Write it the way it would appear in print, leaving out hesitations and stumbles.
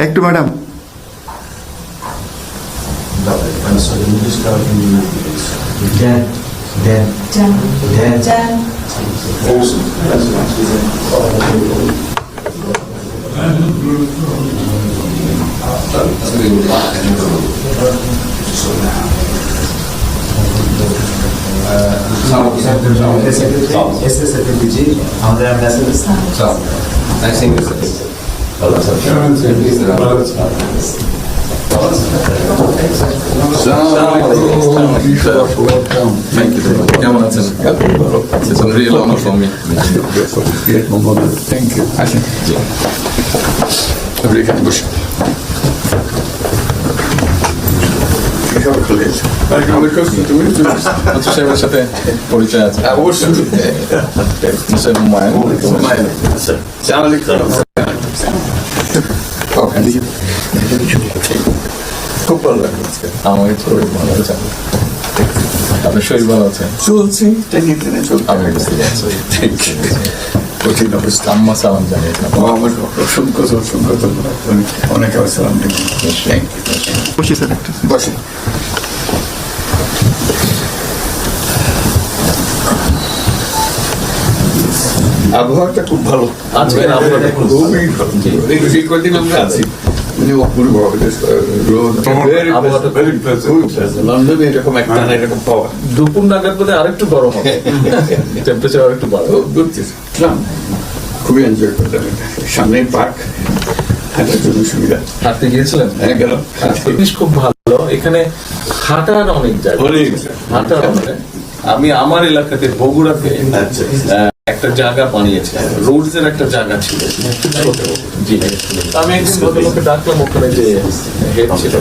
একটু ম্যাডাম আমাদের Thank you. কেমন আছেন? It's a real honor for me. Thank you. আসেন। আপনি এখানে বসুন। আচ্ছা, সাহেবের সাথে পরিচয় আছে। অবশ্যই। সাহেব হুমায়ুন। খুব ভালো লাগলো আজকে। আমাকে শরীর ভালো আছে। আপনার শরীর ভালো আছে? চলছি, টেনে টেনে চলছে। আমি বুঝতে পারছি। Thank you. কঠিন অবস্থা। আম্মা সালাম জানিয়ে আমার অসংখ্য ধন্যবাদ। অনেক আসসালাম। Thank you. বসি স্যার একটু বসেন। আবহাওয়াটা খুব ভালো। আজকের আবহাওয়াটা খুব ভালো। খুবই ভালো। এই কদিন আমরা আছি মানে অপূর্ব রোদ, আবহাওয়াটা লন্ডনে এরকম একটা না এরকম পাওয়া দুপুর নাগাদ বোধহয় আরেকটু গরম হবে, টেম্পারেচার আরেকটু বাড়বে। খুবই এনজয় করলাম এটা। সামনে পার্ক, হাঁটার জন্য সুবিধা। হাঁটতে গিয়েছিলেন? হ্যাঁ, গেলাম। জিনিস খুব ভালো, এখানে হাঁটার অনেক জায়গা, হাঁটার অনেক। আমি আমার এলাকাতে বগুড়াতে একটা জায়গা বানিয়েছে, রোডস এর একটা জায়গা ছিল ছোট। জি, আমি একদিন ভদ্রলোককে ডাকলাম, ওখানে যে হেড ছিল।